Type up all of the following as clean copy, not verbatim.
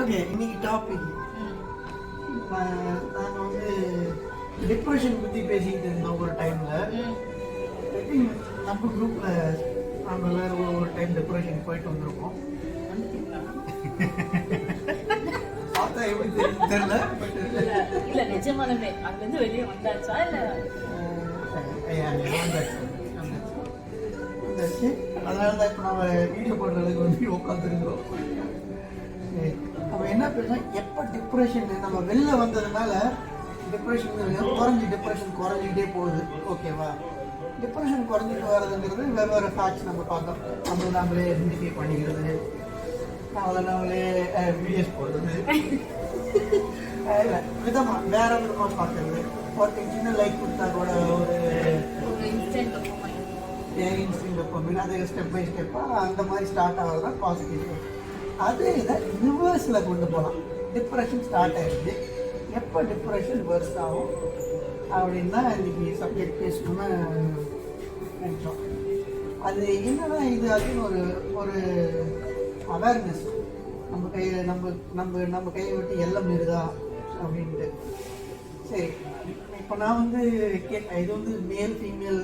Okay, இன்னைக்கு topic நான் வந்து டிப்ரெஷன் பற்றி பேசிக்கிட்டு இருந்தோம் ஒரு டைமில். நம்ம குரூப்பில் நம்ம எல்லாரும் ஒரு டைம் டிப்ரெஷன் போயிட்டு வந்திருக்கோம். பார்த்தா எப்படி தெரியல, பட் இல்லை நிஜமானமே அங்கேருந்து வெளியே வந்தாச்சா இல்லை வந்தாச்சு. அதனால தான் இப்போ நம்ம வீடியோ போடுற அளவுக்கு வந்து உட்காந்துருக்கிறோம். நம்ம என்ன பேசணும், எப்போ டிப்ரெஷன் நம்ம வெளில வந்ததுனால டிப்ரெஷன் குறைஞ்சிக்கிட்டே போகுது. ஓகேவா? டிப்ரெஷன் குறைஞ்சிட்டு வர்றதுங்கிறது வெவ்வேறு ஃபேக்ட்ஸ் நம்ம பார்த்தோம். நம்மளே ஐடென்டிஃபை பண்ணிக்கிறது, நம்மளே வீடியோஸ் போடுறது, விதமாக வேற விதமாக பார்க்கறது. ஒருத்தர் சின்ன லைக் கொடுத்தா கூட ஒரு இன்ஸ்டிங் டோபமைன், அது ஸ்டெப் பை ஸ்டெப்பாக அந்த மாதிரி ஸ்டார்ட் ஆகிறது தான் பாசிட்டிவ். அது இதை ரிவர்ஸில் கொண்டு போகலாம். டிப்ரெஷன் ஸ்டார்ட் ஆகிடுது, எப்போ டிப்ரெஷன் வேர்ஸ் ஆகும் அப்படின்னா இன்றைக்கி சப்ஜெக்ட் பேசணும்னு நினச்சோம். அது என்னன்னா, இது அதுன்னு ஒரு அவேர்னஸ் நம்ம கையில் நம்ம கையை விட்டு எல்லாம் இருக்குதா அப்படின்ட்டு. சரி, இப்போ நான் வந்து இது வந்து மேல் ஃபீமேல்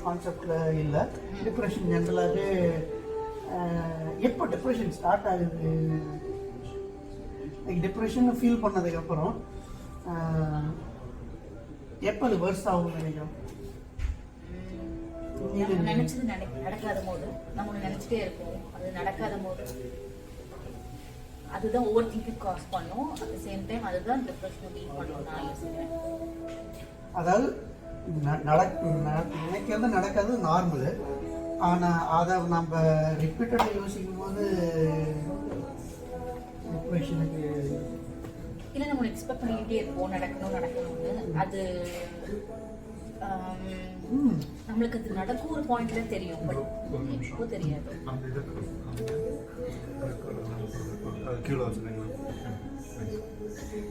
கான்செப்டில் இல்லை. டிப்ரெஷன் ஜென்ரலாகவே எப்போ டிப்ரெஷன் ஸ்டார்ட் ஆகுது, டிப்ரெஷன் ஃபீல் பண்ணதுக்கப்புறம் எப்போ அது வர்ஸ் ஆகும்னு நினைக்கிறோம். நினைச்சது நடக்காத போது நம்ம நினைச்சிட்டே இருப்போம், அது நடக்காத போது அதுதான் ஓவர் திங்கிங் காஸ் பண்ணும். அட் தி சேம் டைம் அதுதான் டிப்ரெஷன் லீட் பண்ணும் நான் யோசிக்கிறேன். அதாவது நினைக்கிறது நடக்காது நார்மலு, ஆனால் அதை நம்ம ரிப்பீட்டடாக யோசிக்கும் போது டிப்ரெஷனுக்கு இல்லை நம்ம எக்ஸ்பெக்ட் பண்ணிக்கிட்டே இருப்போம் நடக்கணும்னு. அது நம்மளுக்கு அது நடக்கும் ஒரு பாயிண்ட்ல தெரியும், பட் இப்போ தெரியாது.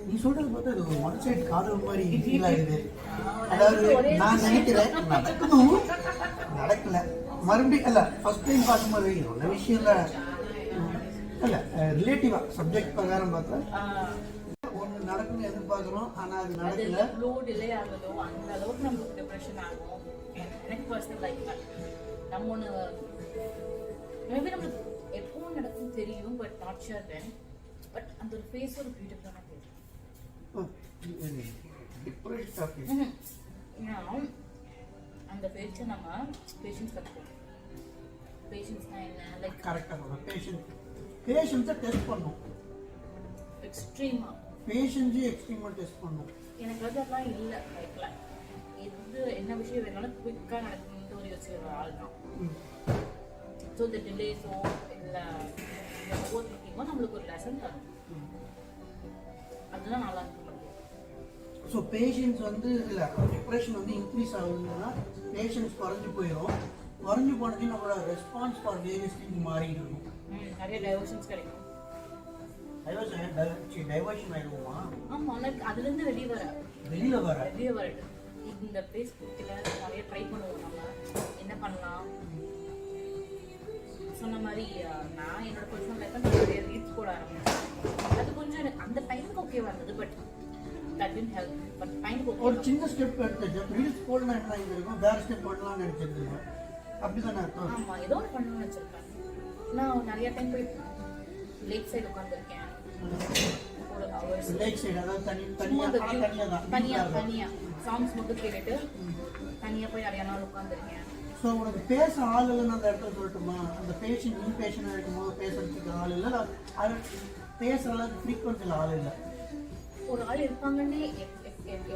நீ சொல்றது பார்த்தா அது ஒரு ஒன் சைடு காதல் மாதிரி ஃபீல் ஆகுது. அதாவது நான் நினைக்கிறேன் நடக்கணும், நடக்கல, மறுபடியும் இல்லை ஃபர்ஸ்ட் டைம் பார்க்கும்போது நல்ல விஷயம் இல்லை ரிலேட்டிவா சப்ஜெக்ட் பிரகாரம் பார்த்தா ஒன்று நடக்கணும்னு எதிர்பார்க்குறோம், ஆனால் அது நடக்கல, டிலே ஆகுதோ அந்த அளவுக்கு நம்மளுக்கு டிப்ரெஷன் ஆகும். எனக்கு பர்சனல் லைஃப் நம்ம ஒன்று மேபி நம்மளுக்கு எப்பவும் நடக்கும் தெரியும், but not sure then. But அந்த ஒரு ஃபேஸ் ஒரு பியூட்டிஃபுல்லான ஃபேஸ். அந்த ஃபேஸை நம்ம பேஷன்ஸ் கற்றுக்கணும். பேஷன்ஸ்னால் என்ன, லைக் கரெக்டாக பேஷன்ஸை டெஸ்ட் பண்ணும். எக்ஸ்ட்ரீமாக எக்ஸ்ட்ரீமாக டெஸ்ட் பண்ணும். எனக்கு அதெல்லாம் இல்லை லைஃப்ல. எது என்ன விஷயம் வேணாலும் குயிக்காக நடக்கணும்னு ஒரு யோசிக்கிற ஆள் தான். ஸோ இந்த டிலேஸோ இல்லை ஓவர் திங்கிங்கோ நம்மளுக்கு ஒரு லெசன் தரும். அதுதான் நல்லா இருக்க முடியும். ஸோ பேஷன்ஸ் வந்து இல்லை, டிப்ரெஷன் வந்து இன்க்ரீஸ் ஆகுதுன்னா பேஷன்ஸ் குறைஞ்சி போயிடும். குறைஞ்சி போனது நம்மளோட ரெஸ்பான்ஸ் ஃபார் வேரியஸ் திங்ஸ் மாறிடும். நிறைய டைவர்ஷன்ஸ் கிடைக்கும். டைவர்ஷன் ஆயிடுவோமா? ஆமாம், எனக்கு அதுலேருந்து வெளியே வரட்டு இந்த பிளேஸ் பிடிக்கல, நிறைய ட்ரை பண்ணுவோம். நம்ம என்ன பண்ணலாம் சொன்ன மாதிரி நான் என்னோட பர்சனல் லைஃப்பில் நான் நிறைய ரீல்ஸ் போட ஆரம்பிச்சேன். அது கொஞ்சம் எனக்கு அந்த டைமுக்கு ஓகேவா இருந்தது, but that didn't help. But டைமுக்கு ஒரு சின்ன ஸ்டெப் எடுத்து ரீல்ஸ் போடலாம் என்ன இருக்கும், வேற ஸ்டெப் பண்ணலாம்னு நினச்சிருக்கேன். அப்படி தானே அர்த்தம்? ஆமாம், ஏதோ ஒன்று பண்ணணும்னு வச்சுருக்கேன். நான் நிறைய டைம் போய் லேக் சைடு உட்காந்துருக்கேன். ஒரு ஹவர்ஸ் லேக் சைடு, அதாவது தனியாக சாங்ஸ் மட்டும் கேட்டுட்டு தனியாக போய் நிறைய நாள் உட்காந்துருக்கேன். ஸோ உனக்கு பேச ஆள் இல்லைன்னு அந்த இடத்துல சொல்லட்டுமா? அந்த இன்பேஷனாக இருக்கும்போது பேசுறதுக்கு ஆள் இல்லை, அது பேசுகிற அளவுக்கு ஃப்ரீக்வன்சியில் ஆள் இல்லை. ஒரு ஆள் இருப்பாங்கன்னு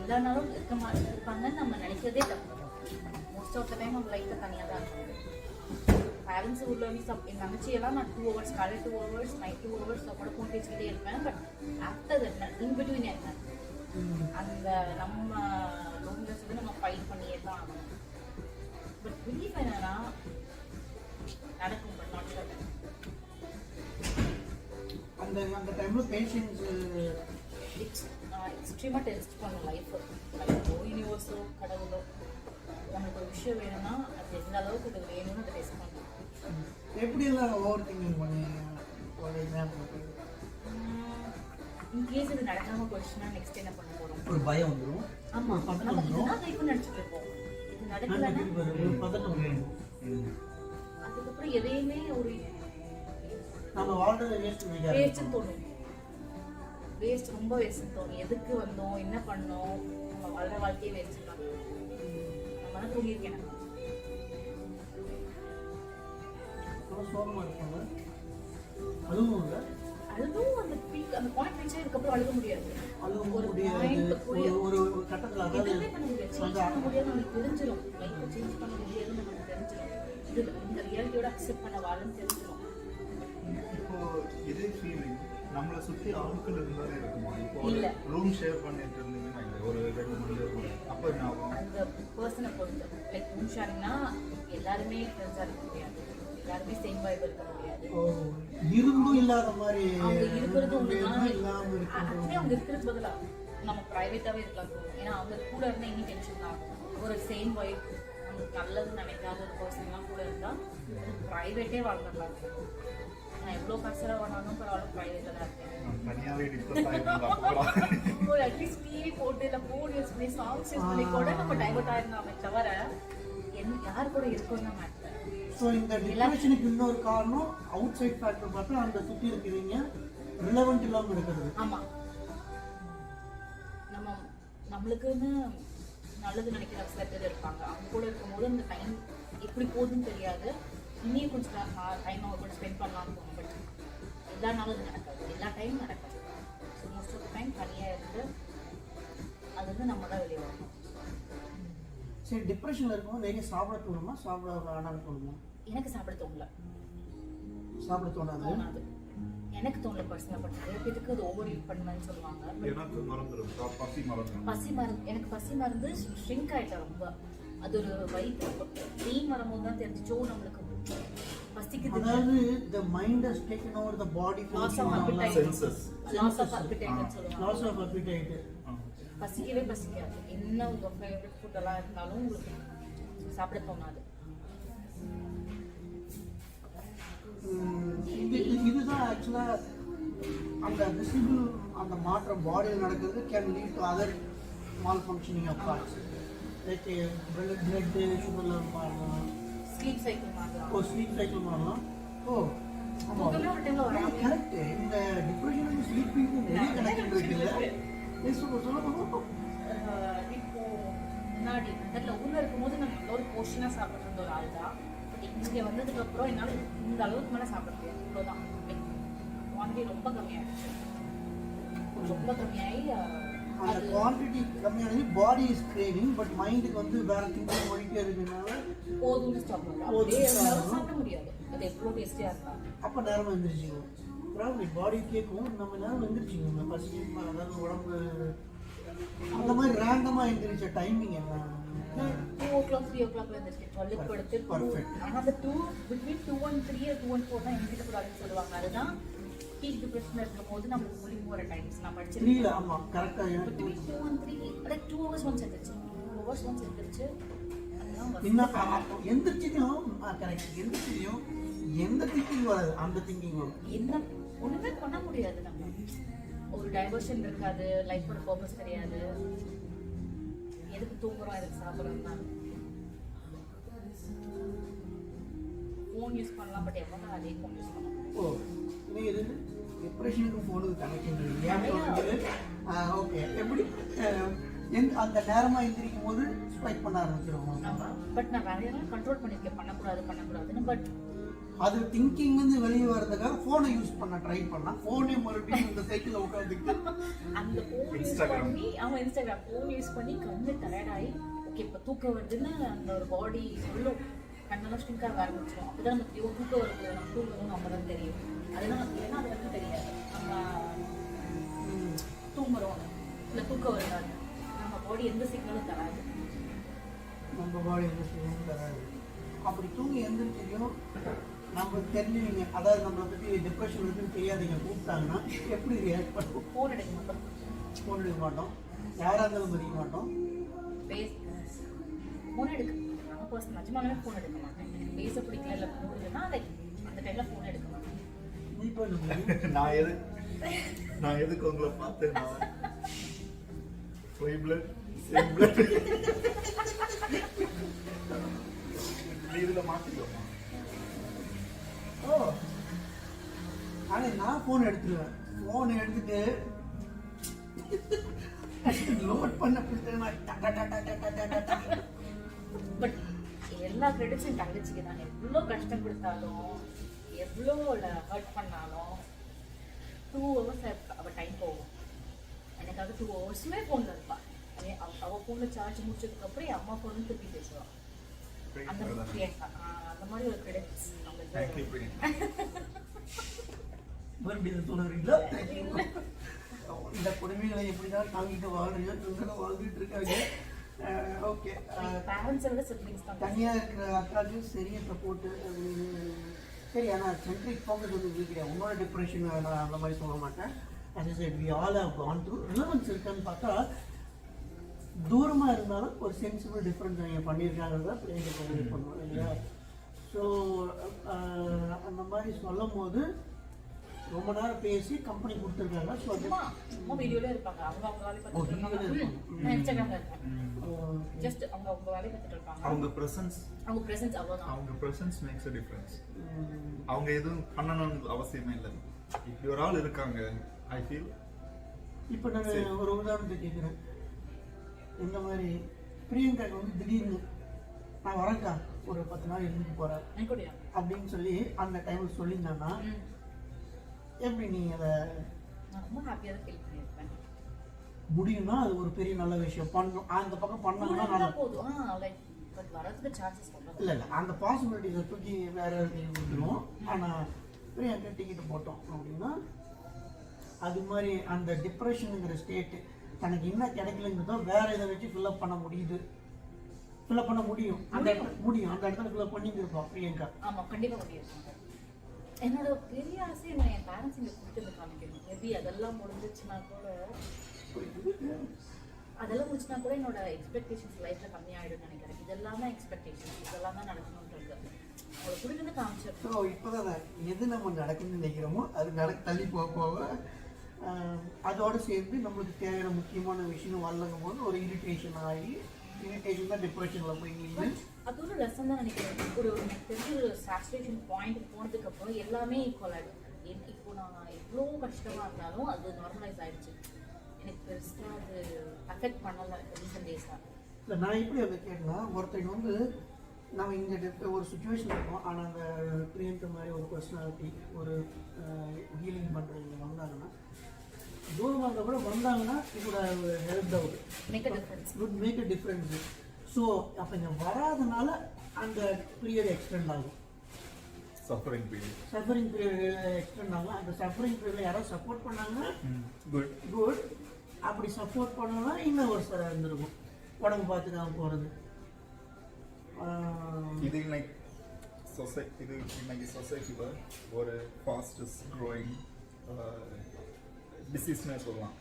எல்லா நாளும் இருப்பாங்கன்னு நம்ம நினைக்கிறதே தப்பு. மோஸ்ட் ஆஃப் த டைம் நம்ம லைஃப்பில் தனியாக தான் இருக்கும். பேரண்ட்ஸ் உள்ள என் தங்கச்சியெல்லாம் நான் 2 hours, காலை 2 hours, நைட் 2 hours கூட ஃபோன் பேசிக்கிட்டே இருப்பேன். But after that in between இருப்பேன். அந்த நம்ம லோன்லெஸ் வந்து நம்ம ஃபைட் பண்ணியே தான் ஆகணும். பட் பிலீஃப் என்னன்னா நடக்கும், பட் நாட் ஷுர். அந்த டைமில் பேஷன்ஸ் எக்ஸ்ட்ரீமாக டெஸ்ட் பண்ணும் லைஃபோ யூனிவர்ஸோ கடவுளோ. நமக்கு ஒரு விஷயம் வேணும்னா அது எந்த அளவுக்கு அது வேணும்னு அதை டெஸ்ட் பண்ணணும். எப்படியெல்லாம் ஓவர் திங்கிங் பண்ணி இன்கேஸ் இது நடக்காம போயிடுச்சுன்னா நெக்ஸ்ட் என்ன பண்ண போறோம்? ஒரு பயம் வந்துடும். ஆமா, பதட்டம் நம்ம வந்துடும். இதுதான் லைஃப் நினைச்சிட்டு இருப்போம். இது நடக்கலன்னா ஒரு பதட்டம் வந்துடும். அதுக்கப்புறம் எதையுமே ஒரு நம்ம வாழ்றதை வேஸ்ட் வேஸ்ட்னு தோணும். வேஸ்ட், ரொம்ப வேஸ்ட் தோணும். எதுக்கு வந்தோம், என்ன பண்ணோம், நம்ம வாழ்ற வாழ்க்கையே வேஸ்ட் தான். நம்ம தான் தூங்கியிருக்கேன். சோகமா இருக்காங்க. அழுவும் இல்லை, அதுவும் அந்த பீக், அந்த பாயிண்ட் ரீச் இதுக்கப்புறம் அழுக முடியாது. அழுவும் ஒரு முடியாது. point ஒரு கட்டத்தில் அதாவது எதுவுமே பண்ண முடியாது. சேஞ்ச் பண்ண முடியாது, நமக்கு தெரிஞ்சிடும். லைஃப்பை சேஞ்ச் பண்ண முடியாதுன்னு நமக்கு தெரிஞ்சிடும். இது இந்த ரியாலிட்டியோட அக்செப்ட் பண்ண வாழுன்னு தெரிஞ்சிடும். இப்போ இதே ஃபீலிங் நம்மளை சுற்றி ஆட்கள் இருந்தாலே இருக்குமா? இப்போ இல்ல. ரூம் ஷேர் பண்ணிட்டு இருந்தீங்கன்னா இல்லை, ஒரு 2 மணி நேரம் அப்போ என்ன ஆகும்? அந்த பர்சனை பொறுத்து லைக் ரூம் ஷேரிங்னா எல்லாருமே ஃப்ரெண்ட்ஸாக இருக்க முடியாது, எல்லாருமே சேம் வைப் இருக்க முடியாது. இருந்தும் இல்லாத மாதிரி அவங்க இருக்கிறது ஒண்ணுதான். இல்லாம இருக்கு. ஆக்சுவலி அவங்க இருக்கிறது பதிலா நம்ம ப்ரைவேட்டாவே இருக்கலாம் தோணும். ஏன்னா அவங்க கூட இருந்தா இன்னும் டென்ஷன் தான். ஒரு சேம் வைப், நமக்கு நல்லது நினைக்காத ஒரு பர்சன்லாம் கூட இருந்தா ப்ரைவேட்டே வாழ்ந்துடலாம். நான் எவ்வளோ கஷ்டம் வேணாலும் பரவாயில்ல, ப்ரைவேட்டில் தான் இருக்கேன். தனியாகவே டிஸ்கஸ் ஆகிருந்தா ஒரு அட்லீஸ்ட் டிவி போட்டு இல்லை ஃபோன் யூஸ் பண்ணி சாங்ஸ் யூஸ் பண்ணி கூட நம்ம டைவர்ட் ஆயிருந்தாமே தவிர யார் கூட இருக்கோம்னு தான் மேட்டர். ஸோ இந்த டிப்ரெஷனுக்கு இன்னொரு காரணம் அவுட் சைட் ஃபேக்டர் பார்த்தா அந்த சுற்றி இருக்கிறீங்க ரிலவெண்ட் இல்லாமல் இருக்கிறது. ஆமாம், நம்மளுக்குன்னு நல்லது நினைக்கிற சில பேர் இருப்பாங்க. அவங்க கூட இருக்கும்போது அந்த டைம் எப்படி போகுதுன்னு தெரியாது. இன்னும் கொஞ்சம் டைம் அவங்க கூட ஸ்பெண்ட் பண்ணலாம்னு தோணும். பட் எல்லா நாளும் அது நடக்காது, எல்லா டைமும் நடக்காது. So most of the time தனியாக இருந்து அது வந்து நம்ம தான் வெளியே வரணும். சரி, டிப்ரெஷனில் இருக்கும்போது நிறைய சாப்பிட தோணுமா, சாப்பிட வேணாம்னு தோணுமா? எனக்கு சாப்பிட தோணல. சாப்பிட தோணாது. எனக்கு தோணல பர்சனலாக. பட் நிறைய பேருக்கு அது ஓவர் யூஸ் பண்ணுவேன்னு சொல்லுவாங்க. எனக்கு மறந்துடும், பசி மறந்துடும். பசி மருந்து, எனக்கு பசி மருந்து ஷ்ரிங்க் ஆகிட்டேன் ரொம்ப. அது ஒரு வயிற்று பெயின் வரும்போது தான் தெரிஞ்சிச்சோ நம்மளுக்கு பசிக்குது. அதாவது the mind has taken over the body Loss of appetite. Senses. Loss of appetite ன்னு சொல்லுவாங்க. loss of appetite. பசிக்கவே பசிக்காது. என்ன உங்க ஃபேவரட் ஃபுட் எல்லாம் இருந்தாலும் உங்களுக்கு சாப்பிட தோணாது. இதுதான் ஆக்சுவலாக அந்த விசிபிள் அந்த மாற்றம் பாடியில் நடக்கிறது can lead to other malfunctioning of parts. Like blood sugar level மாறலாம், ஸ்லீப் சைக்கிள் மாறலாம். ஸ்லீப் சைக்கிள் மாறலாம். தூக்கமே ஒரு டைம்ல வராது. கரெக்ட். இந்த டிப்ரெஷனுக்கு ஸ்லீப்பிங்கும் நிறைய கனெக்ஷன் இருக்குல்ல. இப்போ முன்னாடி அதில் ஊரில் இருக்கும்போது நான் நல்ல ஒரு போர்ஷனாக சாப்பிட்டு இருந்த ஒரு ஆள் தான். பட் இங்கே வந்ததுக்கப்புறம் என்னால் இந்த அளவுக்கு மேலே சாப்பிட முடியாது. இவ்வளோதான். குவான்டிட்டி ரொம்ப கம்மியாகிடுச்சு. ரொம்ப கம்மியாகி அந்த குவான்டிட்டி கம்மியானது பாடி இஸ் கிரேவிங், பட் மைண்டுக்கு வந்து வேற திங்ஸ் ஓடிட்டே இருக்கிறதுனால போதும்னு ஸ்டாப் பண்ணுறோம். அப்படியே இருந்தாலும் சாப்பிட முடியாது. அது எவ்வளோ டேஸ்டியாக இருந்தாலும். அப்போ நேரமாக எழுந்திரிச்சிக்கும். ப்ராப்ளம் பாடி கேட்கும், நம்ம நேரம் எழுந்திரிச்சிக்கோங்க. பசி அதாவது உடம்பு அந்த மாதிரி ரேண்டமாக எழுந்திரிச்ச டைமிங் என்ன? 2 o'clock 3 o'clock வந்துருச்சு. 12 படுத்து ஆனால் அந்த 2 between 2 and 3 or 2 and 4 தான் எங்கிட்ட கூடாதுன்னு சொல்லுவாங்க. அதுதான் பீக் டிப்ரெஷன் இருக்கும் போது நம்மளுக்கு முடி போகிற டைம்ஸ் நான் படிச்சிருக்கேன். ஆமாம், கரெக்டாக. between 2 and 3 like 2 hours once எழுந்திரிச்சு. 2 hours once எழுந்திரிச்சு இன்னும் எந்திரிச்சியும் கரெக்ட். எந்திரிச்சியும் எந்த திங்கிங் வராது, அந்த திங்கிங் வரும். என்ன ஒன்றுமே பண்ண முடியாது. நம்ம ஒரு டைவர்ஷன் இருக்காது, லைஃபோட பர்பஸ் தெரியாது. எதுக்கு தூங்குறோம், எதுக்கு சாப்பிட்றோம் தான். ஃபோன் யூஸ் பண்ணலாம், பட் எவ்வளோ அதே ஃபோன் யூஸ் பண்ணலாம். நீங்கள் இது டிப்ரெஷனுக்கும் ஃபோனுக்கு கனெக்ஷன் இருக்குது. ஓகே, எப்படி அந்த நேரமாக எந்திரிக்கும் போது ஸ்பைக் பண்ண ஆரம்பிச்சிருவோம். பட் நான் வேற யாரும் கண்ட்ரோல் பண்ணியிருக்கேன், பண்ணக்கூடாதுன்னு. பட் அது திங்கிங் வந்து வெளியே வர்றதுக்காக ஃபோனை யூஸ் பண்ண ட்ரை பண்ணால் ஃபோனே மறுபடியும் இந்த சைக்கிளில் உட்காந்துக்கிட்டு அந்த ஃபோன் யூஸ் பண்ணி இன்ஸ்டாகிராம் ஃபோன் யூஸ் பண்ணி கண்ணு டயர்டாகி ஓகே இப்போ தூக்கம் வருதுன்னு அந்த ஒரு பாடி சொல்லும். கண்ணெல்லாம் ஸ்ட்ரிங்காக ஆரம்பிச்சிடும். அப்போ தான் நமக்கு தூக்கம் வருது, நம்ம தூங்கணும் நம்ம தான் தெரியும். அதெல்லாம் ஏன்னா அது வந்து தெரியாது. நம்ம தூங்குறோம் இல்லை தூக்கம் வருதாது, நம்ம பாடி எந்த சிக்னலும் தராது. நம்ம பாடி எந்த சிக்னலும் தராது. அப்படி தூங்கி எந்திரிச்சியும் நம்மளுக்கு தெரிஞ்சுவீங்க, அதாவது நம்மளை பற்றி டிப்ரெஷன் இருக்குன்னு தெரியாதீங்க கூப்பிட்டாங்கன்னா எப்படி ரியாக்ட் பண்ணுவோம்? ஃபோன் எடுக்க மாட்டோம். ஃபோன் எடுக்க மாட்டோம், யாராக இருந்தாலும் மதிக்க மாட்டோம். ஃபோன் எடுக்க நான் பர்சன் நிஜமாலுமே ஃபோன் எடுக்க மாட்டேன். பேச பிடிக்கல இல்லை பிடிக்கலன்னா லைக் அந்த டைமில் ஃபோன் எடுக்க மாட்டேன். நான் எது நான் எதுக்கு உங்களை பார்த்தேன்னா ஒய் பிளட் சேம் பிளட் இதுல மாத்திக்கோமா. ஓ ஆனா நான் ஃபோன் எடுத்துருவேன். ஃபோன் எடுத்துட்டு லோட் பண்ண பட் எல்லா கிரெடிட்ஸும் தங்கச்சிக்கு தான். எவ்வளோ கஷ்டம் கொடுத்தாலும் எவ்வளோ ஹர்ட் பண்ணாலும் 2 hours அவள் டைம் போகும். எனக்காக 2 hours ஃபோனில் இருப்பாள். அவள் ஃபோனில் சார்ஜ் முடிச்சதுக்கப்புறம் என் அம்மா ஃபோன் திருப்பி பேசுவாள். அந்த அந்த மாதிரி ஒரு கிரெடிட்ஸ் Thank you, Priyanka. மறுபடியும் சொல்லுறீங்களா? இந்த கொடுமைகளை எப்படிதான் தாங்கிட்டு வாழ்றீங்க, இவங்களும் வாழ்ந்துட்டு இருக்காங்க. ஓகே, பேரண்ட்ஸை விட சிப்ளிங்ஸ் தான். தனியாக இருக்கிற அக்காவுக்கு சரியா சப்போர்ட்டு சரி. ஆனால் சென்ட்ரிக் ஃபோக்கஸ் வந்து இருக்கிறேன். உன்னோட டிப்ரெஷன் நான் அந்த மாதிரி சொல்ல மாட்டேன். as I said, we all have gone through. Relevance இருக்கான்னு பார்த்தா தூரமாக இருந்தாலும் ஒரு சென்சிபிள் டிஃப்ரென்ஸ் அவங்க பண்ணியிருக்காங்கிறத பிள்ளைங்க கன்வே பண்ணுவோம் இல்லையா? ஸோ அந்த மாதிரி சொல்லும் போது ரொம்ப நேரம் பேசி கம்பெனி கொடுத்துருக்காங்க. ஸோ அது சும்மா வீடியோல இருப்பாங்க. அவங்க வேலையை பார்த்துட்டு இருப்பாங்க. இன்ஸ்டாகிராம்ல இருப்பாங்க. ஜஸ்ட் அவங்க வேலையை பார்த்துட்டு இருப்பாங்க. அவங்க பிரசன்ஸ் அவ்வளோதான். அவங்க பிரசன்ஸ் மேக்ஸ் a difference. அவங்க எதுவும் பண்ணணும்னு அவசியமே இல்லை. இப்படி ஒரு ஆள் இருக்காங்க. ஐ ஃபீல் இப்போ நான் ஒரு உதாரணத்தை கேட்குறேன். இந்த மாதிரி பிரியங்காக்கு வந்து திடீர்னு நான் வரேன்க்கா ஒரு 10 நாள் இருந்துட்டு போகிறேன் அப்படின்னு சொல்லி அந்த டைமில் சொல்லியிருந்தாங்கன்னா எப்படி நீங்கள் அதை ரொம்ப ஹாப்பியாக ஃபீல் பண்ணியிருப்பேன். முடியும்னா அது ஒரு பெரிய நல்ல விஷயம். பண்ணணும் அந்த பக்கம் பண்ணாங்கன்னா நல்லா போதும். லைக் பட் வரதுக்கு சான்சஸ் பண்ணுறோம். இல்லை அந்த பாசிபிலிட்டிஸை தூக்கி வேற விட்டுருவோம். ஆனால் பிரியங்கா டிக்கெட் போட்டோம் அப்படின்னா அது மாதிரி அந்த டிப்ரெஷனுங்கிற ஸ்டேட்டு தனக்கு என்ன கிடைக்கலங்கிறதோ வேற இதை வச்சு ஃபில்அப் பண்ண முடியும். அந்த இடத்துல ஃபில்அப் பண்ணியிருப்போம் பிரியங்கா. ஆமாம், கண்டிப்பாக முடியும். என்னோட பெரிய ஆசை நான் என் பேரண்ட்ஸ் இங்கே கொடுத்து காமிக்கணும். மேபி அதெல்லாம் முடிஞ்சிச்சுன்னா கூட என்னோட எக்ஸ்பெக்டேஷன்ஸ் லைஃப்ல கம்மியாயிடும் நினைக்கிறேன். இதெல்லாம் தான் எக்ஸ்பெக்டேஷன்ஸ், இதெல்லாம் தான் நடக்கணும்னு இருக்கு. அவங்களை கொடுத்து காமிச்சிருக்கோம். ஸோ இப்போதான் எது நம்ம நடக்குன்னு நினைக்கிறோமோ அது தள்ளி போக அதோடு சேர்ந்து நம்மளுக்கு தேவையான முக்கியமான விஷயம் வரலங்கும் போது ஒரு இரிட்டேஷன் தான் டிப்ரெஷனில் போய் நின்று அது ஒரு லெசன் தான் நினைக்கிறேன். ஒரு பெரிய ஒரு சாச்சுரேஷன் பாயிண்ட் போனதுக்கு அப்புறம் எல்லாமே ஈக்குவல் ஆகிடும். இப்போ நான் எவ்வளோ கஷ்டமாக இருந்தாலும் அது நார்மலைஸ் ஆகிடுச்சு. எனக்கு பெருசாக அது அஃபெக்ட் பண்ணலை ரீசன்ட் டேஸாக. இல்லை நான் எப்படி அதை கேட்டேன்னா ஒருத்தங்க வந்து நம்ம இங்கே ஒரு சுச்சுவேஷன் இருக்கும். ஆனால் அந்த பிரியங்கா மாதிரி ஒரு பர்சனாலிட்டி ஒரு ஹீலிங் பண்ணுறவங்க வந்தாங்கன்னா தூரமாக இருந்தால் கூட வந்தாங்கன்னா இதோட help out make a difference. So அப்போ இங்கே வராதனால அந்த பீரியட் எக்ஸ்டெண்ட் ஆகும். சஃபரிங் பீரியட் எக்ஸ்டெண்ட் ஆகும். அந்த சஃபரிங் பீரியடில் யாராவது சப்போர்ட் பண்ணாங்கன்னா குட். அப்படி சப்போர்ட் பண்ணோன்னா இன்னும் ஒரு சார் இருந்திருக்கும். உடம்பு பார்த்துக்காம போகிறது. இது இன்னைக்கு சொசைட்டியில் ஒரு ஃபாஸ்டஸ்ட் க்ரோயிங் டிசீஸ்னே சொல்லலாம்.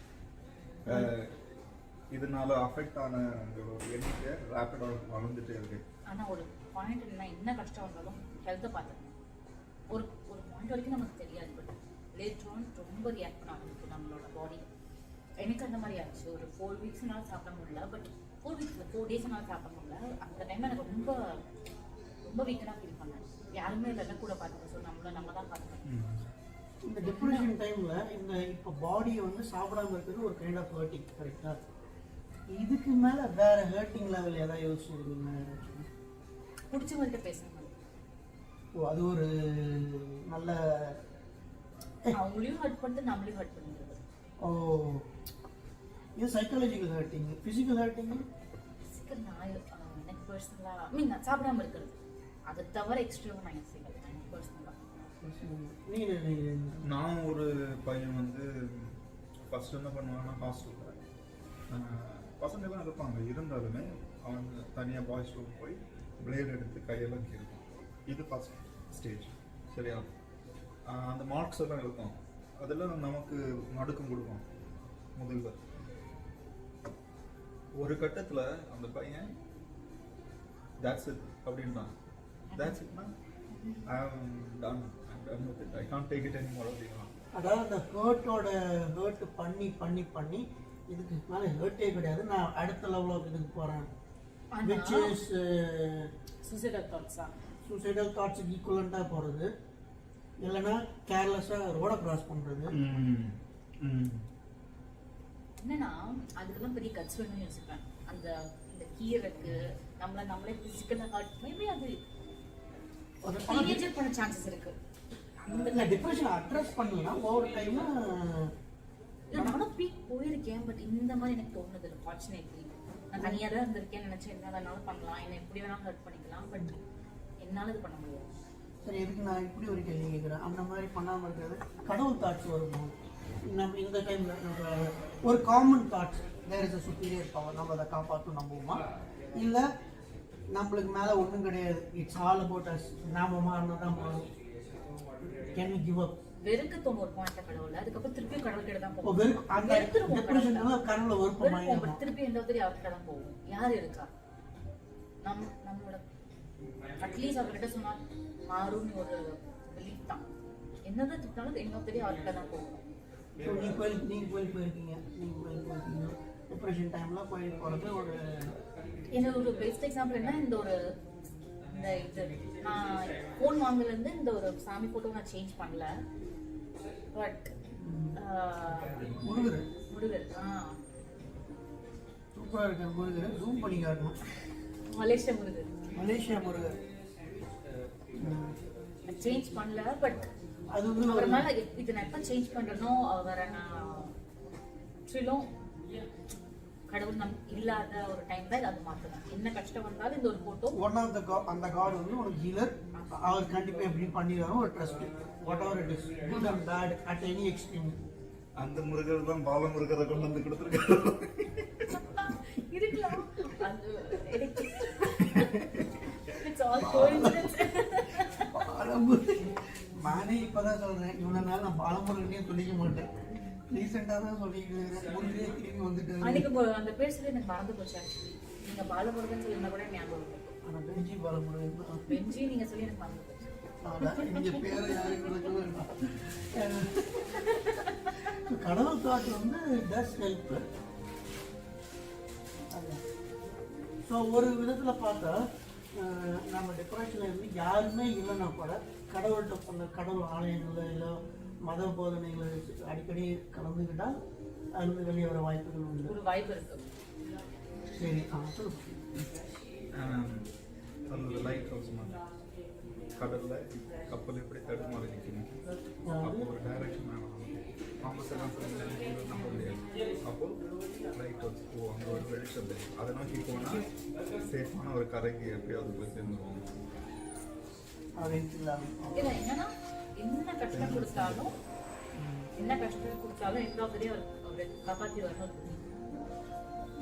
இதனால அஃபெக்ட் ஆன ஒரு எண்ணிக்கை ரேப்பிடாக வளர்ந்துட்டே இருக்கு. ஆனால் ஒரு பாயிண்ட் என்ன கஷ்டம் வந்தாலும் ஹெல்த்தை பார்த்துக்கணும். ஒரு பாயிண்ட் வரைக்கும் நமக்கு தெரியாது. பட் லேட்டர் ஆன் ரொம்ப ரியாக்ட் பண்ண ஆரம்பிக்கும் நம்மளோட பாடி. எனக்கு அந்த மாதிரி ஆச்சு. ஒரு 4 வீக்ஸ்னால சாப்பிட முடியல. பட் 4 டேஸ்னால சாப்பிட முடியல. அந்த டைம் எனக்கு ரொம்ப ரொம்ப வீக்கனாக ஃபீல் பண்ணேன். யாருமே இல்லை கூட பார்த்துக்கணும். ஸோ நம்ம தான் பார்த்துக்கணும். இந்த டிப்ரெஷன் டைமில் இப்போ பாடியை வந்து சாப்பிடாம இருக்கிறது ஒரு கைண்ட் ஆஃப் ஹர்ட்டிங். கரெக்டாக இதுக்கு மேலே வேற ஹர்ட்டிங் லெவல் ஏதாவது யோசிச்சிருக்கீங்க? பிடிச்சவங்கள்ட்ட பேசணும். ஓ அது ஒரு நல்ல அவங்களையும் ஹர்ட் பண்ணிட்டு நம்மளையும் ஹர்ட் பண்ணிடுறது. ஓ இது சைக்காலஜிக்கல் ஹர்ட்டிங். ஃபிசிக்கல் ஹர்ட்டிங் நான் எனக்கு பர்சனலாக நான் சாப்பிடாம இருக்கிறது. அதை தவிர எக்ஸ்ட்ரீமாக நான் செய்வேன் எனக்கு பர்சனலாக. நான் ஒரு பையன் வந்து ஃபர்ஸ்ட் என்ன பண்ணுவாங்கன்னா ஹாஸ்டலில் பசங்க தான் இருப்பாங்க. இருந்தாலுமே அவங்க தனியாக பாய்ஸ் ரூம் போய் பிளேட் எடுத்து கையெல்லாம் கீறும். இது ஃபர்ஸ்ட் ஸ்டேஜ். சரியா? அந்த மார்க்ஸ் எல்லாம் இருக்கும். அதெல்லாம் நமக்கு நடுக்கம் கொடுக்கும் முதல்ல. ஒரு கட்டத்தில் அந்த பையன் that's it அப்படின்றான். that's it man, I'm done with it, I can't take it anymore அப்படின்றான். அதாவது அந்த ஹேர்ட் பண்ணி பண்ணி பண்ணி இதுக்கு மேலே ஹேர்ட்டே கிடையாது, நான் அடுத்த லெவலில் இதுக்கு போகிறேன். விச் இஸ் சூசைடல் தாட்ஸா, சூசைடல் தாட்ஸுக்கு ஈக்குவலண்ட்டாக போகிறது, இல்லைன்னா கேர்லெஸ்ஸாக ரோடை கிராஸ் பண்ணுறது. என்னன்னா அதுக்கெல்லாம் பெரிய கட்ஸ் வேணும்னு யோசிப்பேன். அந்த இந்த கீரைக்கு நம்மளே பிசிக்கலாக ஹர்ட் மேபி அது டீனேஜர் பண்ண சான்சஸ் இருக்கு. இந்த டிப்ரெஷன் அட்ரஸ் பண்ணலாம் ஒவ்வொரு டைமும். நானும் பீக் போயிருக்கேன், பட் இந்த மாதிரி எனக்கு தோணுது இல்லை. ஃபார்ச்சுனேட்லி நான் தனியாக தான் இருந்திருக்கேன்னு நினச்சேன். என்ன வேணாலும் பண்ணலாம், என்ன எப்படி வேணாலும் ஹர்ட் பண்ணிக்கலாம், பட் என்னால் இது பண்ண முடியாது. சரி, எதுக்கு நான் இப்படி ஒரு கேள்வி கேட்குறேன், அந்த மாதிரி பண்ணாமல் இருக்கிறது கடவுள் தாட்ஸ் வரும்போது நம்ம இந்த டைமில் ஒரு common thoughts there is a superior power, நம்ம அதை காப்பாற்றும் நம்புவோமா, இல்லை நம்மளுக்கு மேலே ஒன்றும் கிடையாது, இட்ஸ் ஆல் அபவுட் அஸ், நாம மாறினா தான் மாறும், கேன் வி கிவ் அப்? வெறுக்க தோணும் ஒரு பாயிண்ட்ல கடவுள், அதுக்கப்புறம் திருப்பி கடவுள் கிட்ட தான் போகும். கடவுளை வெறுப்போம், திருப்பி எந்த உதவி அவர்கிட்ட தான் போகும். யார் இருக்கா நம்மளோட அட்லீஸ்ட் அவர்கிட்ட சொன்னா மாறும்னு ஒரு பிலீஃப் தான். என்னதான் திட்டாலும் எங்க உதவி அவர்கிட்ட தான் போகும். நீங்க கோயில் போயிருக்கீங்க, டிப்ரெஷன் டைம்ல கோயில் போறது ஒரு என்னோட ஒரு பெஸ்ட் எக்ஸாம்பிள் என்ன, இந்த இது நான் ஃபோன் வாங்கலேருந்து இந்த ஒரு சாமி ஃபோட்டோ நான் சேஞ்ச் பண்ணல, பட் முருகர் சூப்பராக இருக்கு. முருகர் ஜூம் பண்ணி காட்டணும். மலேசியா முருகர் சேஞ்ச் பண்ணல, பட் அது வந்து அவர் மேலே இது நான் எப்போ சேஞ்ச் பண்ணுறனோ அவரை நான் முற்றிலும் கடவுள் இல்லாத ஒரு டைம் தான் அது மாற்றுவேன். என்ன கஷ்டம் வந்தாலும் இந்த ஒரு போட்டோ ஒன் ஆஃப் த அந்த காட் வந்து ஒரு ஹீலர், அவர் கண்டிப்பாக எப்படி பண்ணிடுவாரோ ஒரு trust, whatever it is, good and bad at any extreme. அந்த முருகர் தான் பாலமுருகரை கொண்டு வந்து கொடுத்துருக்காரு. இருக்கலாம், அது இட்ஸ் ஆல் கோயின்சிடென்ஸ். நானே இப்பதான் சொல்றேன், இவ்வளவு நாள் நான் பாலமுருகனே சொல்லிக்க மாட்டேன், ரீசெண்டா தான் சொல்லிட்டு முருகே திரும்பி வந்துட்டு. அன்னைக்கு அந்த பேர் சொல்லி எனக்கு மறந்து போச்சு. நீங்க பாலமுருகன் சொல்லியிருந்தா கூட ஞாபகம் இருக்கும். ஆனா பெஞ்சி பாலமுருகன் தான். பெஞ்சி நீங்க சொல்லி எனக்கு மறந்து போச்சு. இங்க பேரை யாருக்கு கடவுள் தாட் வந்து டஸ் ஹெல்ப். ஸோ ஒரு விதத்தில் பார்த்தா நம்ம டிப்ரெஷனில் இருந்து யாருமே இல்லைன்னா கூட கடவுள்கிட்ட பண்ண கடவுள் ஆலயங்களில் இல்லை மத போதனைகளை அடிக்கடி கலந்துக்கிட்டால் அதுலேருந்து வெளியே வர வாய்ப்புகள் உண்டு. ஒரு வாய்ப்பு இருக்கு. சரி, அது லைட் ஹவுஸ் மாதிரி கடல்ல கப்பல் எப்படி தடுமாறி நிற்கணும், அப்போ ஒரு டைரக்ஷன் வேணும். காம்பஸ் எல்லாம் நம்ப முடியாது. அப்போ லைட் ஹவுஸ் அங்கே ஒரு வெளிச்சம் தெரியும், அதை நோக்கி போனால் சேஃபான ஒரு கரைக்கு எப்படியாவது போய் சேர்ந்துருவோம். இல்லை என்னன்னா என்ன கஷ்டம் கொடுத்தாலும் எந்த பெரிய ஒரு காப்பாற்றி வரணும்.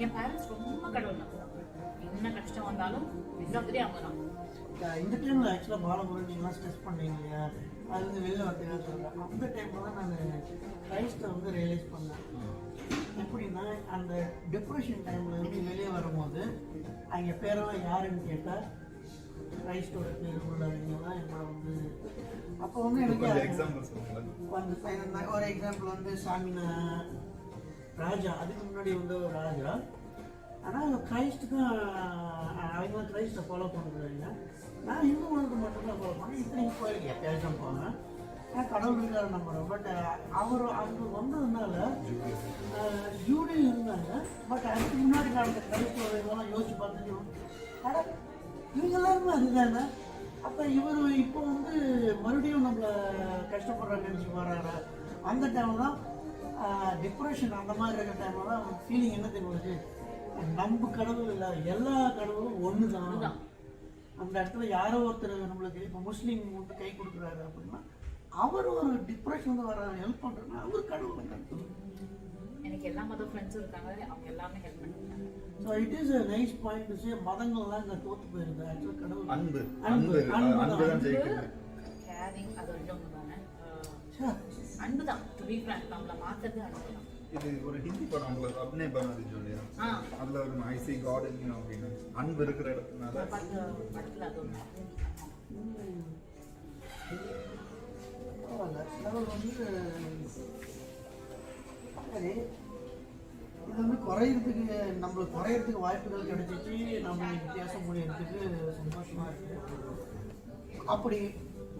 என் பேரண்ட்ஸ் ரொம்ப கடவுள் நம்புறாங்க. என்ன கஷ்டம் வந்தாலும் எந்த பெரிய அவங்க தான். இந்த டைமில் ஆக்சுவலாக பாலமுருகன் நீங்களாம் ஸ்ட்ரெஸ் பண்ணீங்க இல்லையா, அது வந்து வெளில வரதுன்னு சொல்கிறேன். அந்த டைமில் தான் நான் கிரைஸ்ட்டை வந்து ரியலைஸ் பண்ணேன். எப்படின்னா அந்த டிப்ரெஷன் டைமில் இருந்து வெளியே வரும்போது அவங்க பேரெல்லாம் யாருன்னு கேட்டால் கிரைஸ்டோட பேர் உள்ளவங்கலாம் என்னோட வந்து அப்போ வந்து எனக்கு ஒரு எக்ஸாம்பிள் வந்து சாமினா ராஜா, அதுக்கு முன்னாடி வந்து ஒரு ராஜா. ஆனால் கிரைஸ்ட் தான் அவங்க கிரைஸ்ட்டை ஃபாலோ பண்ணுறாங்க. நான் இந்து மதத்தை மட்டும்தான் ஃபாலோ பண்ணேன். இத்தனைக்கு கோயிலுக்கு எப்பயாச்சும் தான் போனேன். நான் கடவுள் இருக்காரு நம்புறேன். பட் அவர் அங்கே வந்ததுனால ஜூடியில் இருந்தாங்க. பட் அதுக்கு முன்னாடி நடந்த கிரைஸ்தவ இதெல்லாம் யோசிச்சு பார்த்துட்டு ஆனால் இவங்க எல்லாருமே அதுதானே. அப்போ இவர் இப்போ வந்து மறுபடியும் நம்மளை கஷ்டப்படுறாங்க நினச்சி வர்றாரு. அந்த டைமில் தான் டிப்ரெஷன் அந்த மாதிரி இருக்கிற டைமில் தான் ஃபீலிங் என்ன தெரியுது, நம்ம கடவுள் இல்லை, எல்லா கடவுளும் ஒன்று தான். அந்த இடத்துல யாரோ ஒருத்தர் நம்மளுக்கு இப்போ முஸ்லீம் வந்து கை கொடுக்குறாரு அப்படின்னா அவர் ஒரு டிப்ரெஷன் வந்து வர ஹெல்ப் பண்ணுறதுனா அவர் கடவுள் கருத்து. எனக்கு எல்லா மத ஃப்ரெண்ட்ஸும் இருக்காங்க, அவங்க எல்லாமே ஹெல்ப் பண்ணுறாங்க. So it is a nice point to say மதங்கள்லாம் இங்கே தோற்று போயிருது. ஆக்சுவலாக கடவுள் அன்பு கேரிங் அது ஒன்று தானே. அன்பு தான். டு பி ஃப்ராங்க் நம்மளை மாற்றுறது அன்பு தான். இது ஒரு ஹிந்தி படம் உங்களுக்கு அப்னே பண்ணாது ஜோலியா, அதில் ஒரு ஐ சி காட் இன் அப்படின்னு அன்பு இருக்கிற இடத்துனால படத்தில் அது ஒன்று. பரவாயில்ல லெவல் வந்து சரி. இது வந்து குறையிறதுக்கு நம்மளுக்கு குறையிறதுக்கு வாய்ப்புகள் கிடைச்சிச்சு. நம்ம பேச முடியறதுக்கு சந்தோஷமா இருக்கு. அப்படி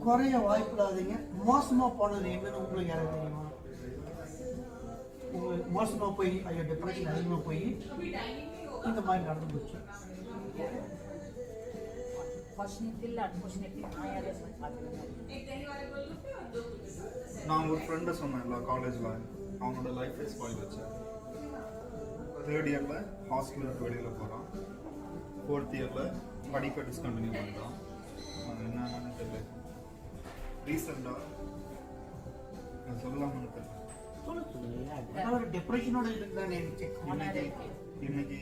குறைய வாய்ப்பு இல்லாதீங்க. மோசமா போனது என்னன்னு உங்களுக்கு யாரும் தெரியுமா? உங்களுக்கு மோசமா போய் ஐயோ டிப்ரெஷன் அதிகமா போய் இந்த மாதிரி நடந்து போச்சு. நான் ஒரு ஃப்ரெண்டை சொன்னேன்ல காலேஜில், அவனோட லைஃபே ஸ்பாயில் வச்சு. 3rd இயரில் ஹாஸ்டலுக்கு வெளியில் போகிறான். 4th இயரில் படிப்பை டிஸ்கண்டினியூ பண்ணுறான். என்னன்னு தெரியல. ரீசெண்டாக நான் சொல்லலாம்னு தெரியல. ஒரு டிப்ரெஷனோட இருக்குதானே. இன்னைக்கு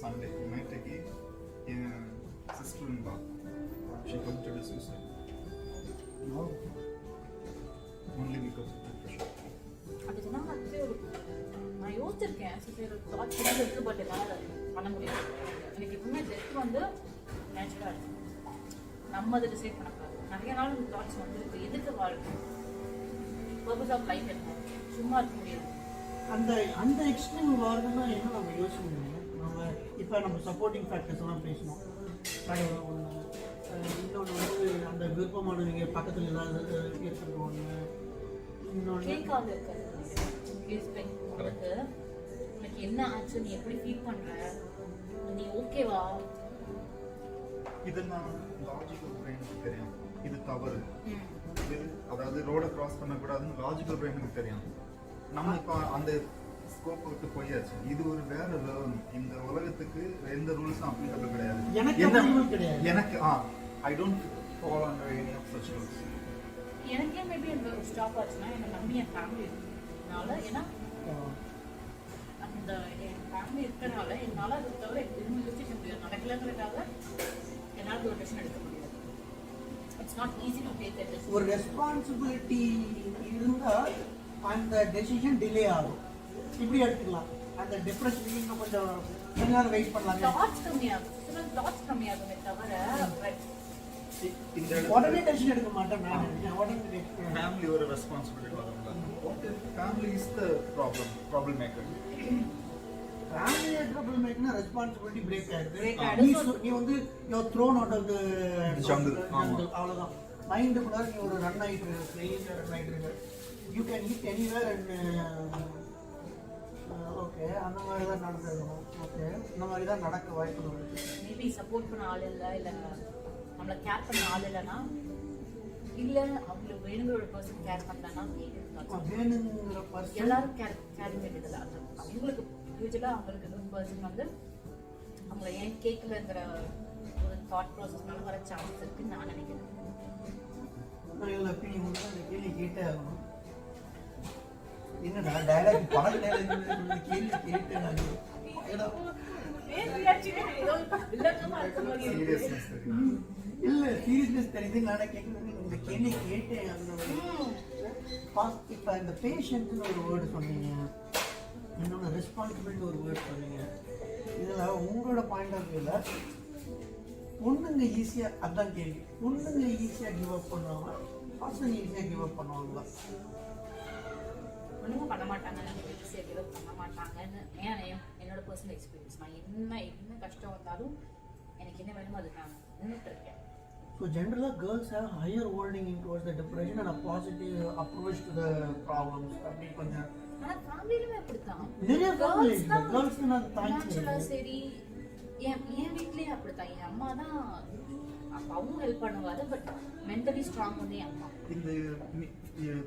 சண்டே நைட்டுக்கு என் சிஸ்டர்-in-law she committed suicide only because of depression. அது சொன்னா நான் யோசிச்சிருக்கேன் சுசைட் தாட்ஸ் இருக்கு, பட் என்னால் பண்ண முடியாது. எனக்கு எப்பவுமே டெத் வந்து நேச்சுரலாக இருக்கு, நம்ம அதை டிசைட் பண்ணக்கூடாது. நிறைய நாள் இந்த தாட்ஸ் வந்து இப்போ எதுக்கு வாழ்க்கை, பர்பஸ் ஆஃப் லைஃப் என்ன, சும்மா இருக்க முடியாது. அந்த எக்ஸ்ட்ரீம் வரணும்னா என்ன நம்ம யோசிக்கணும். நம்ம இப்போ நம்ம சப்போர்ட்டிங் ஃபேக்டர்ஸ் எல்லாம் பேசணும். இன்னொன்று வந்து அந்த விருப்பமானவங்க பக்கத்தில் ஏதாவது இருக்கிறது ஒன்று. இன்னொன்று கேட்காது இருக்காது. உனக்கு என்ன ஆச்சு, நீ எப்படி ஃபீல் பண்ற, நீ ஓகேவா, இதெல்லாம் லாஜிக்கல் பிரெயினுக்கு தெரியும். இது தவறு, இது அதாவது ரோடை கிராஸ் பண்ணக்கூடாதுன்னு லாஜிக்கல் பிரெயினுக்கு தெரியும். நம்ம இப்போ அந்த ஸ்கோப் விட்டு போயாச்சு. இது ஒரு வேற லெவல். இந்த உலகத்துக்கு எந்த ரூல்ஸும் அப்ளிகபிள் கிடையாது. எனக்கு I don't follow under any of such rules. எனக்கே மேபி அந்த ஸ்டாப் ஆச்சுன்னா என்னை நம்பி என் ஃபேமிலி இருக்கனால, ஏன்னா அந்த என் ஃபேமிலி இருக்கனால என்னால் அதை தவிர எதுவும் யோசிக்க முடியாது. நடக்கலங்கிறதுக்காக என்னால் ஒரு டெசிஷன் எடுக்க முடியாது. It's not easy to take that decision. ஒரு ரெஸ்பான்சிபிலிட்டி இருந்தால் அந்த டெசிஷன் டிலே ஆகும். இப்படி எடுத்துக்கலாம். அந்த டிப்ரெஷன் இன்னும் கொஞ்சம் நேரம் வெயிட் பண்ணலாம். தாட்ஸ் கம்மியாகும், சில தாட்ஸ் கம்மியாகுமே தவிர உடனே டெசிஷன் எடுக்க மாட்டேன். உடனே ஃபேமிலி ஒரு ரெஸ்பான்சிபிலிட்டி வரும்ல. Family is the problem maker. Family trouble மேக்னா ரெஸ்பான்சிபிலிட்டி பிரேக் ஆயிடுது. நீ வந்து you thrown out of the jungle. அவ்வளவுதான். மைண்டுக்குள்ள நீ ஒரு ரன் ஆயிட்டு இருக்கு, பிளேஸ் ரன் ஆயிட்டு இருக்கு. You can eat anywhere and okay அந்த மாதிரி தான் நடந்துருக்கணும். ஓகே இந்த மாதிரி தான் நடக்க வாய்ப்புகள் இருக்கு. மேபி சப்போர்ட் பண்ண ஆள் இல்லை, இல்லை நம்மளை கேர் பண்ண ஆள் இல்லைன்னா, இல்லை அவங்களுக்கு வேணுங்கிற ஒரு பர்சன் கேர் பண்ணலன்னா, வேணுங்கிற பர்சன் எல்லாரும் கேர் வேண்டியதில்லை. அது அவங்களுக்கு யூஸ்வலாக அவங்களுக்கு ஒரு பர்சன் வந்து அவங்கள ஏன் கேட்கலங்கிற ஒரு தாட் ப்ராசஸ்னால வர சான்ஸ் இருக்குன்னு நான் நினைக்கிறேன். இதில் அந்த கேள்வி கேட்டே ஆகணும். என்னடா டைலாக் படம் டைலாக் கேள்வி கேட்டு இல்லை சீரியஸ்னஸ் தெரியுது. நான் கேட்குறது இந்த கேள்வி கேட்டேன். இப்போ இந்த பேஷண்ட்னு ஒரு வேர்டு சொன்னீங்க, இன்னொன்று ரெஸ்பான்சிபிலிட்டி ஒரு வேர்டு சொன்னீங்க. இதில் உங்களோட பாயிண்ட் ஆஃப் வியூவில் பொண்ணுங்க ஈஸியாக, அதுதான் கேள்வி, பொண்ணுங்க ஈஸியாக கிவ் அப் பண்ணுவாங்க, பசங்க ஈஸியாக கிவ் அப் பண்ணுவாங்களா? ஒன்றும் பண்ண மாட்டாங்கன்னு ஈஸியாக கிவ் அப் பண்ண மாட்டாங்கன்னு என்னோட பர்சனல் எக்ஸ்பீரியன்ஸ். நான் என்ன கஷ்டம் வந்தாலும் எனக்கு என்ன வேணுமோ அது நான் நின்றுட்டு இருக்கேன். So generally girls have higher holding in towards the depression and a positive approach to the problems. அப்படி கொஞ்சம் ஆனா ஃபேமிலியிலுமே அப்படித்தான். நிறைய ஃபேமிலிஸ் girls நான் தாங்கிச்சல. சரி என் வீட்லயே அப்படித்தான். என் அம்மா தான் அப்பாவும் ஹெல்ப் பண்ணுவாரு, பட் மென்டலி ஸ்ட்ராங் வந்து என் அம்மா. இந்த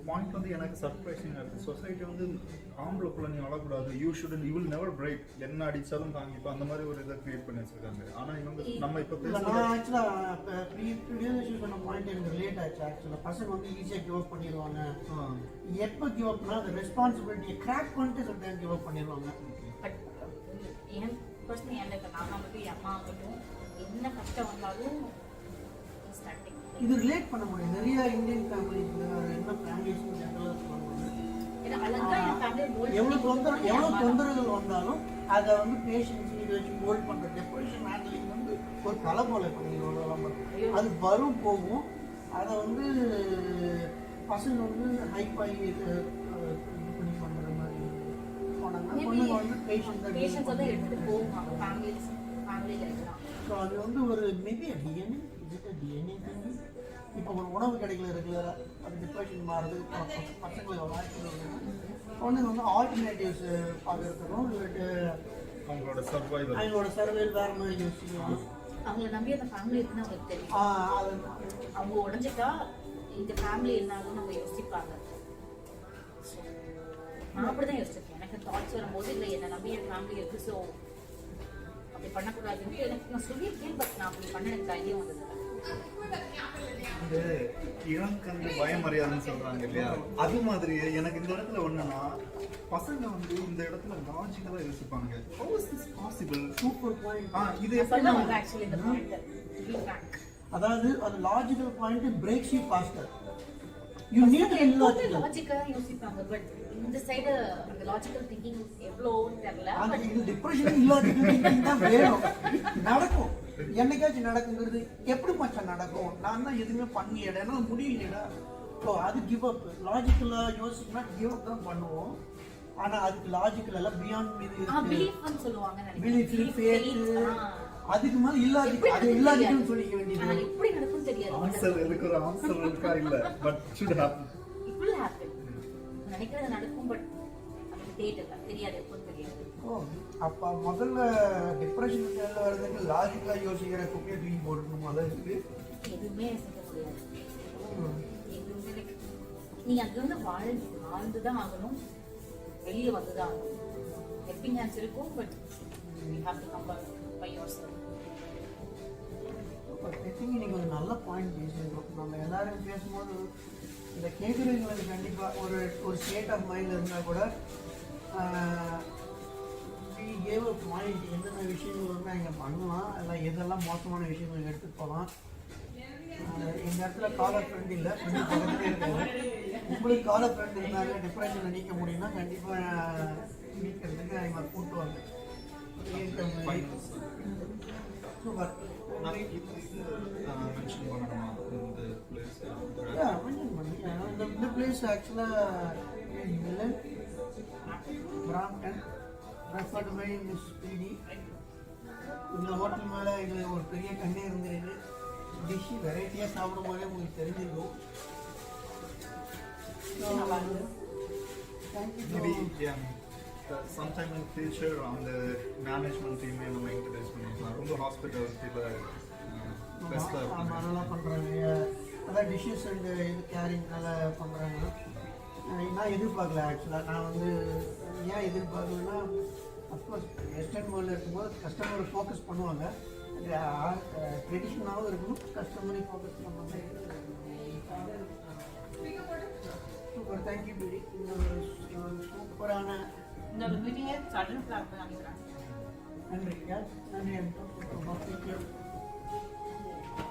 பாயிண்ட் வந்து எனக்கு சர்ப்ரைசிங்காக இருக்குது. சொசைட்டி வந்து ஆம்பளை பிள்ளை நீ அழக்கூடாது, யூ வில் நெவர் பிரேக், என்ன அடித்தாலும் தாங்கிப்போம், அந்த மாதிரி ஒரு இதை கிரியேட் பண்ணி வச்சிருக்காங்க. ஆனால் இவங்க நம்ம இப்போ நான் ஆக்சுவலாக ப்ரீவியஸ் பண்ண பாயிண்ட் எனக்கு ரிலேட் ஆச்சு. ஆக்சுவலாக பசங்க வந்து ஈஸியாக கிவ் அப் பண்ணிடுவாங்க. எப்போ கிவ் அப்னா அந்த ரெஸ்பான்சிபிலிட்டியை கிராக் பண்ணிட்டு சில டைம் கிவ் அப் பண்ணிடுவாங்க. But N personal N life நான் ஆகட்டும், என் அம்மா ஆகட்டும், என்ன கஷ்டம் வந்தாலும் இது ரிலேட் பண்ண முடியும். நிறைய இந்தியன் ஃபேமிலிஸ்ல என்ன ஃபேமிலிஸ் ஜெனரலாக சொல்லுவாங்க, எவ்வளோ தொந்தரவுகள் வந்தாலும் அதை வந்து பேஷன்ஸ் வச்சு ஹோல்ட் பண்ணுற டெப்ரெஷன் ஹேண்ட்லிங் வந்து ஒரு கலை போல பண்ணிடுவோம். அது வரும் போகும். அதை வந்து பசங்க வந்து ஹைஃபை இது பண்ணி பண்ணுற மாதிரி போனாங்கன்னா Maybe பொண்ணுங்க வந்து பேஷன்ஸ் வந்து எடுத்துட்டு போவாங்க ஃபேமிலியில் இருக்கலாம். ஸோ அது வந்து ஒரு மேபி டிஎன்ஏ டிஎன்ஏ இப்போ ஒரு உணவு கிடைக்கல ரெகுலராக அது டிப்ரெஷன் மாறுது பசங்களுக்கு வாய்ப்பு பொண்ணுங்க வந்து ஆல்டர்னேட்டிவ்ஸ் பார்க்குறதுக்கும் இல்லாட்டு அவங்களோட சர்வைவல் அவங்களோட சர்வேல் வேறு மாதிரி யோசிக்கலாம். அவங்கள நம்பி அந்த ஃபேமிலி இருக்குன்னு அவங்களுக்கு தெரியும். அது அவங்க உடஞ்சிட்டா இந்த ஃபேமிலி என்னாலும் நம்ம யோசிப்பாங்க. நான் அப்படிதான் யோசிச்சிருக்கேன். எனக்கு தாட்ஸ் வரும்போது இல்லை என்னை நம்பி என் ஃபேமிலி இருக்கு, ஸோ அப்படி பண்ணக்கூடாதுன்னு எனக்கு நான் சொல்லியிருக்கேன். பட் நான் அப்படி பண்ண எனக்கு தைரியம் வந்தது. இந்த இளங்கன்று பயமறியாதுன்னு சொல்றாங்க இல்லையா, அது மாதிரி எனக்கு இந்த இடத்துல ஒண்ணுன்னா பசங்க வந்து இந்த இடத்துல லாஜிக்கலா யோசிப்பாங்க. How is this possible? Super point. இது எப்படி சொல்ல வந்து ஆக்சுவலி இந்த பாயிண்ட் அதாவது அது logical point breaks you faster. You need illogical. லாஜிக்கலா யோசிப்பாங்க. பட் இந்த சைடு அந்த லாஜிக்கல் திங்கிங் எவ்வளோன்னு தெரியல. அந்த இது டிப்ரெஷன் illogical thinking தான் வேணும். நடக்கும், என்னைக்காச்சும் நடக்குங்கிறது எப்படி மச்சான் நடக்கும், நான் தான் எதுவுமே பண்ணிடா என்னால முடியலடா. ஸோ அது கிவ் அப். லாஜிக்கலாக யோசிச்சுனா கிவ் அப் தான் பண்ணுவோம். ஆனால் அதுக்கு லாஜிக்கல் எல்லாம் பியாண்ட் மீது பிலீஃப்னு சொல்லுவாங்க. பிலீஃப் ஃபேத் அதுக்கு மேலே இல்லாஜிக்கல், அது இல்லாஜிக்கல்னு சொல்லிக்க வேண்டியது. எப்படி நடக்கும்னு தெரியாது. ஆன்சர் எனக்கு ஒரு ஆன்சர் இருக்கா இல்ல, but should happen. It will happen. நினைக்கிறது நடக்கும். பட் அதுக்கு டேட் இல்லை, தெரியாது, எப்போ தெரியாது. ஓ அப்போ முதல்ல டிப்ரெஷன் வர்றதுக்கு லாஜிக்கலாக யோசிக்கிற குப்பையை தூக்கி போட்டுக்கணுமா? தான் இருக்குது. எதுவுமே செய்ய முடியாது. எதுவுமே நீங்க அங்க வந்து வாழ்ந்து தான் ஆகணும், வெளியே வந்து தான் ஆகணும். ஹெல்பிங் ஹேண்ட்ஸ் இருக்கும். But you have to come by yourself. இன்னைக்கு ஒரு நல்ல பாயிண்ட் பேசியிருக்கோம். நம்ம எல்லாரும் பேசும்போது இந்த கேட்குறவங்களுக்கு கண்டிப்பாக ஒரு ஸ்டேட் ஆஃப் மைண்ட் இருந்தால் கூட கேவ் அ பாயிண்ட். என்னென்ன விஷயங்கள் வந்து இங்கே பண்ணலாம், எல்லாம் எதெல்லாம் மோசமான விஷயங்கள் எடுத்துகிட்டு போகலாம். இந்த இடத்துல காலர் ஃப்ரெண்ட் இல்லை, ஃப்ரெண்டு பக்கத்துலேயே இருக்காங்க. உங்களுக்கு காலர் ஃப்ரெண்ட் இருந்தாங்க டிப்ரெஷனை நீக்க முடியும்னா கண்டிப்பாக நீக்கிறதுக்கு அவங்க கூட்டுவாங்க. சூப்பர். மென்ஷன் பண்ணணுமா இந்த பிளேஸ்? இந்த பிளேஸ் ஆக்சுவலாக மில்லன் பிராம்டன் ரெஃபர்டு பை மிஸ் பிடி. இந்த ஹோட்டல் மேலே இது ஒரு பெரிய கண்ணே இருந்தது. டிஷ்ஷு வெரைட்டியாக சாப்பிடும் போதே உங்களுக்கு தெரிஞ்சிருக்கும். Maybe sometime in future அந்த மேனேஜ்மெண்ட் டீமே நம்ம இன்ட்ரடியூஸ் பண்ணிக்கலாம். ரொம்ப ஹாஸ்பிட்டாலிட்டியில் பெஸ்ட்டாக இருக்கும். நல்லா பண்ணுறாங்க. அதான் டிஷ்ஷஸ் அண்டு இது கேரிங் நல்லா பண்ணுறாங்க. நான் எதிர்பார்க்கல ஆக்சுவலாக. நான் வந்து ஏன் எதிர்பார்க்கலன்னா, அஃப்கோர்ஸ் வெஸ்டர்ன் வேர்ல்டில் இருக்கும்போது கஸ்டமரை ஃபோக்கஸ் பண்ணுவாங்க. ட்ரெடிஷ்னலாகவும் இருக்கணும், கஸ்டமரையும் ஃபோக்கஸ் பண்ணுவாங்க. சூப்பர். தேங்க்யூ பிடி. இந்த சூப்பரான இந்த மீட்டிங்கை சடன் பிளான் பண்ணிக்கிறேன். நன்றி. நன்றி.